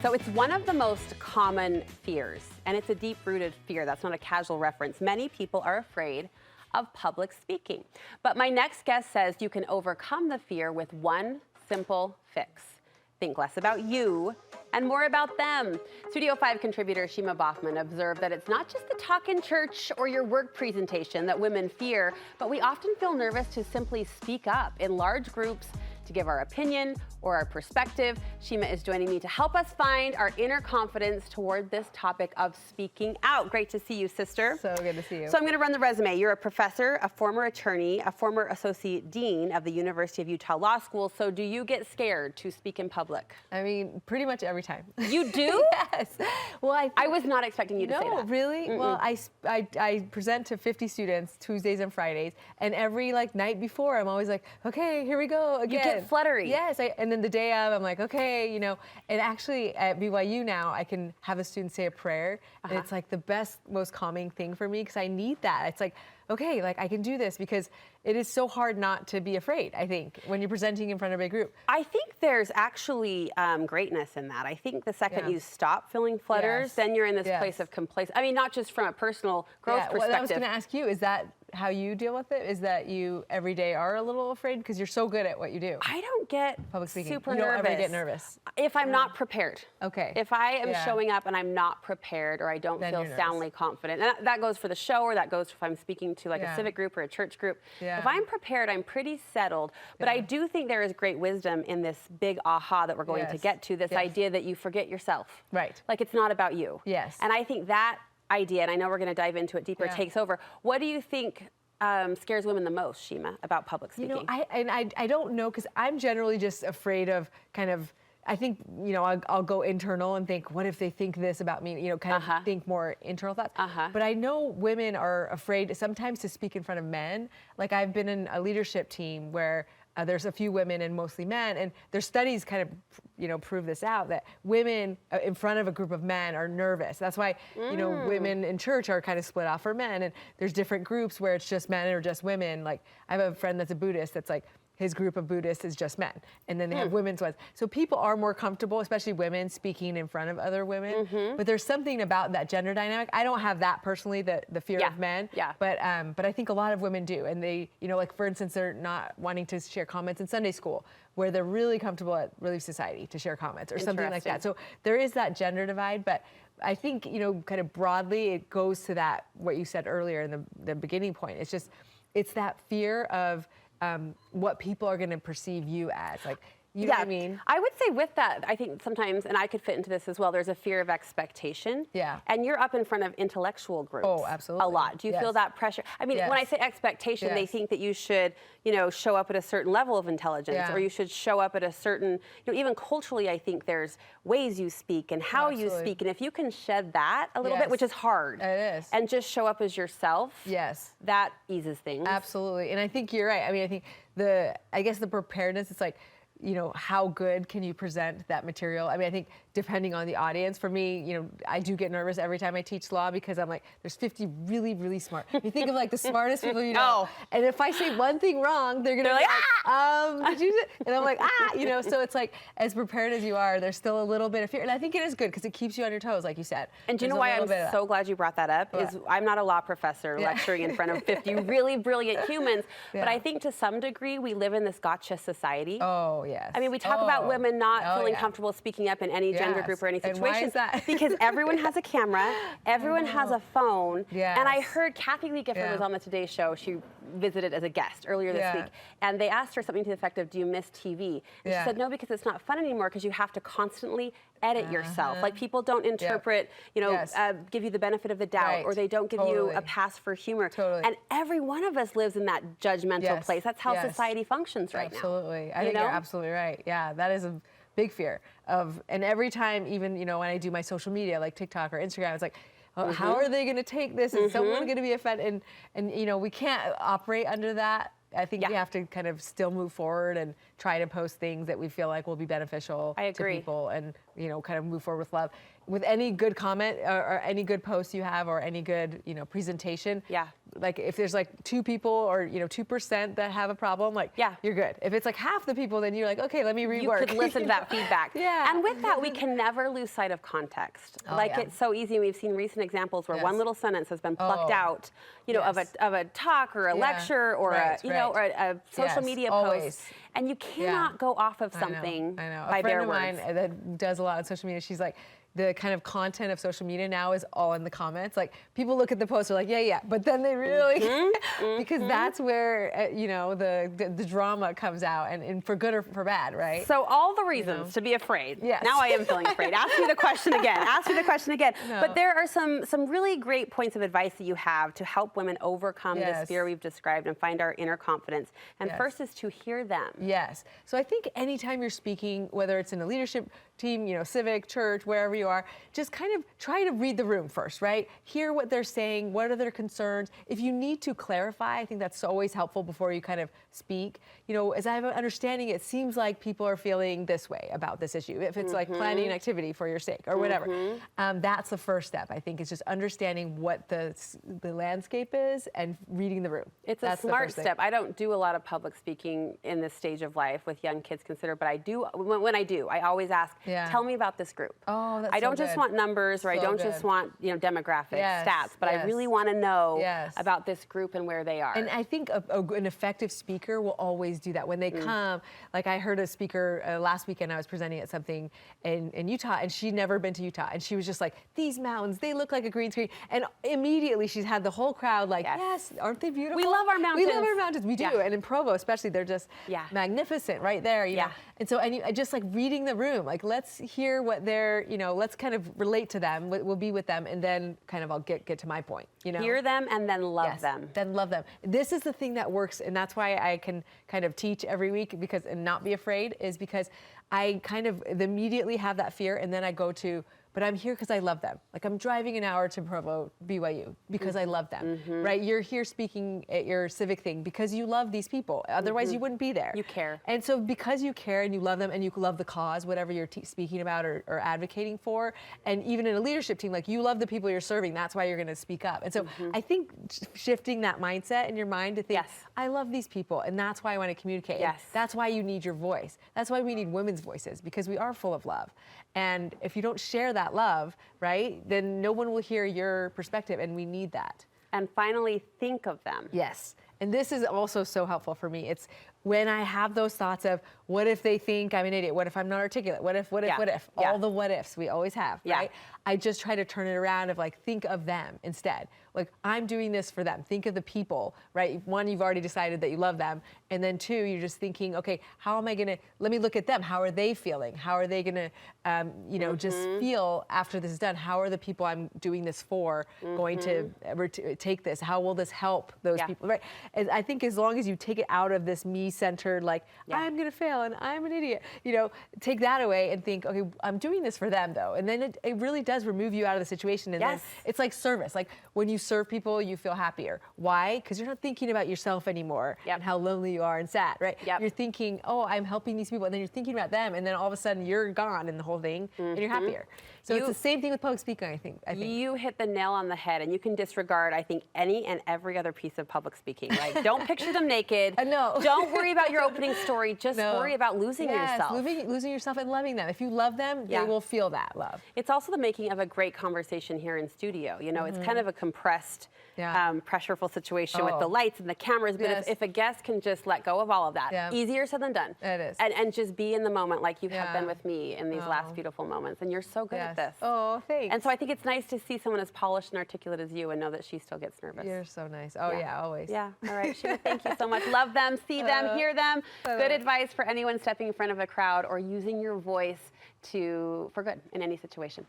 So it's one of the most common fears, and it's a deep-rooted fear. That's not a casual reference. Many people are afraid of public speaking. But my next guest says you can overcome the fear with one simple fix. Think less about you and more about them. Studio 5 contributor Shima Baughman observed that it's not just the talk in church or your work presentation that women fear, but we often feel nervous to simply speak up in large groups to give our opinion or our perspective. Shima is joining me to help us find our inner confidence toward this topic of speaking out. Great to see you, sister. So good to see you. So I'm going to run the resume. You're a professor, a former attorney, a former associate dean of the University of Utah Law School. So do you get scared to speak in public? I mean, pretty much every time. You do? Yes. Well, I was not expecting you to say that. No, really? Well, I present to 50 students Tuesdays and Fridays, and every night before, I'm always like, okay, here we go again. You get fluttery. Yes, and then the day of, I'm like, okay, and actually at BYU now, I can have a student say a prayer, and it's like the best, most calming thing for me because I need that. It's like, okay, I can do this because it is so hard not to be afraid, I think, when you're presenting in front of a group. I think there's actually greatness in that. I think the second you stop feeling flutters, then you're in this place of complacency. I mean, not just from a personal growth perspective. Well, I was going to ask you, is that how you deal with it? Is that you every day are a little afraid because you're so good at what you do? I don't get public speaking. super nervous. You don't nervous. ever get nervous? If I'm not prepared. Okay. If I am showing up and I'm not prepared or I don't feel soundly confident, and that goes for the show or that goes if I'm speaking to a civic group or a church group. If I'm prepared, I'm pretty settled. But I do think there is great wisdom in this big aha that we're going to get to, this idea that you forget yourself. Right. Like it's not about you. Yes. And I think that idea, and I know we're going to dive into it deeper, takes over. What do you think scares women the most, Shima, about public speaking? I don't know, because I'm generally just afraid of I think, I'll go internal and think, what if they think this about me? Think more internal thoughts. But I know women are afraid sometimes to speak in front of men. Like I've been in a leadership team where there's a few women and mostly men, and their studies prove this out, that women in front of a group of men are nervous. That's why, women in church are kind of split off for men, and there's different groups where it's just men or just women. Like I have a friend that's a Buddhist that's like, his group of Buddhists is just men, and then they have women's ones. So people are more comfortable, especially women, speaking in front of other women. But there's something about that gender dynamic. I don't have that personally, the fear of men. But I think a lot of women do, and they, for instance, they're not wanting to share comments in Sunday school, where they're really comfortable at Relief Society to share comments or something like that. So there is that gender divide, but I think kind of broadly it goes to that what you said earlier in the beginning point. It's that fear of what people are going to perceive you as. You know what I mean? I would say with that, I think sometimes, and I could fit into this as well, there's a fear of expectation. Yeah. And you're up in front of intellectual groups. Oh, absolutely. A lot. Do you feel that pressure? I mean, when I say expectation, they think that you should, show up at a certain level of intelligence, or you should show up at a certain, even culturally, I think there's ways you speak and how you speak. And if you can shed that a little bit, which is hard. It is. And just show up as yourself. Yes. That eases things. Absolutely. And I think you're right. I mean, I think I guess the preparedness, it's like, how good can you present that material? I mean, I think depending on the audience, for me, I do get nervous every time I teach law because I'm like, there's 50 really, really smart. You think of the smartest people you know. And if I say one thing wrong, they're gonna be like, did you? And I'm like, so it's like, as prepared as you are, there's still a little bit of fear. And I think it is good because it keeps you on your toes, like you said. And do you know why I'm so glad you brought that up? Is I'm not a law professor lecturing in front of 50 really brilliant humans, but I think to some degree we live in this gotcha society. Oh, yes. I mean, we talk about women not feeling comfortable speaking up in any gender group or any situation. And why is that? Because everyone has a camera, everyone has a phone. And I heard Kathy Lee Gifford was on the Today Show. She visited as a guest earlier this week, and they asked her something to the effect of, do you miss TV? And she said, no, because it's not fun anymore because you have to constantly edit yourself. Like people don't interpret, give you the benefit of the doubt, or they don't give you a pass for humor. And every one of us lives in that judgmental place. That's how society functions right now. Absolutely. I think you're absolutely right. Yeah, that is a big fear and every time, even, when I do my social media, like TikTok or Instagram, it's like, how are they going to take this? Is someone going to be offended? And we can't operate under that. I think we have to kind of still move forward and try to post things that we feel like will be beneficial to people and, kind of move forward with love. With any good comment or any good post you have or any good, presentation, like if there's like 2 people or 2% that have a problem, like you're good. If it's like half the people, then you're like, okay, let me rework. You could listen to that feedback. Yeah. And with that, we can never lose sight of context. It's so easy. We've seen recent examples where one little sentence has been plucked out, of a talk or a lecture or or a social media post, and you cannot go off of something by their words. A friend of mine that does a lot on social media, she's like, the kind of content of social media now is all in the comments. Like people look at the post, they're like, yeah, but then they really, because that's where the drama comes out, and for good or for bad, right? So all the reasons to be afraid. Yes. Now I am feeling afraid. Ask me the question again. No. But there are some really great points of advice that you have to help women overcome this fear we've described and find our inner confidence. And first is to hear them. Yes. So I think anytime you're speaking, whether it's in a leadership team, civic, church, wherever you are, just kind of try to read the room first, right? Hear what they're saying, what are their concerns. If you need to clarify, I think that's always helpful before you kind of speak. As I have an understanding, it seems like people are feeling this way about this issue. If it's like planning an activity for your sake or whatever, that's the first step, I think, is just understanding what the landscape is and reading the room. It's a smart step. I don't do a lot of public speaking in this stage of life with young kids considered, but I do, when I do, I always ask, tell me about this group. Oh, that's I don't so just good. want numbers, or I don't just want demographics, stats, but I really want to know about this group and where they are. And I think an effective speaker will always do that. When they come, like I heard a speaker last weekend, I was presenting at something in Utah, and she'd never been to Utah, and she was just like, these mountains, they look like a green screen. And immediately she's had the whole crowd like, yes, aren't they beautiful? We love our mountains. We love our mountains, we do. And in Provo especially, they're just magnificent right there, you know. And so just like reading the room, like let's hear what they're, let's kind of relate to them, we'll be with them, and then kind of I'll get to my point, Hear them and then love them. Then love them. This is the thing that works, and that's why I can kind of teach every week and not be afraid, is because I kind of immediately have that fear, and then I go to, but I'm here because I love them. Like I'm driving an hour to Provo, BYU, because I love them, right? You're here speaking at your civic thing because you love these people. Otherwise, you wouldn't be there. You care. And so because you care and you love them and you love the cause, whatever you're speaking about or advocating for, and even in a leadership team, like you love the people you're serving, that's why you're going to speak up. And so I think shifting that mindset in your mind to think, I love these people, and that's why I want to communicate. Yes. That's why you need your voice. That's why we need women's voices, because we are full of love. And if you don't share that love, right, then no one will hear your perspective, and we need that. And finally, think of them. Yes. And this is also so helpful for me. It's when I have those thoughts of, what if they think I'm an idiot? What if I'm not articulate? What if? All the what ifs we always have, right? I just try to turn it around of like, think of them instead. Like, I'm doing this for them. Think of the people, right? One, you've already decided that you love them. And then two, you're just thinking, okay, how am I going to, let me look at them. How are they feeling? How are they going to, just feel after this is done? How are the people I'm doing this for going to take this? How will this help those people, right? And I think as long as you take it out of this me-centered, like, I'm going to fail and I'm an idiot, take that away and think, okay, I'm doing this for them though. And then it really does remove you out of the situation. And then it's like service. Like when you serve people, you feel happier. Why? Because you're not thinking about yourself anymore and how lonely you are and sad, right? You're thinking, oh, I'm helping these people. And then you're thinking about them. And then all of a sudden you're gone in the whole thing and you're happier. So it's the same thing with public speaking, I think. You hit the nail on the head, and you can disregard, I think, any and every other piece of public speaking. Like, don't picture them naked. No. Don't worry about your opening story. Just worry about losing yourself. Losing yourself and loving them. If you love them, they will feel that love. It's also the making of a great conversation here in studio. It's kind of a compressed, pressureful situation with the lights and the cameras. But if a guest can just let go of all of that, easier said than done. It is. And just be in the moment like you have been with me in these last beautiful moments. And you're so good at this. Oh, thanks. And so I think it's nice to see someone as polished and articulate as you and know that she still gets nervous. You're so nice. Oh, yeah, always. Yeah. All right, Shima, thank you so much. Love them, see them, hear them. Good advice for anyone stepping in front of a crowd or using your voice for good in any situation.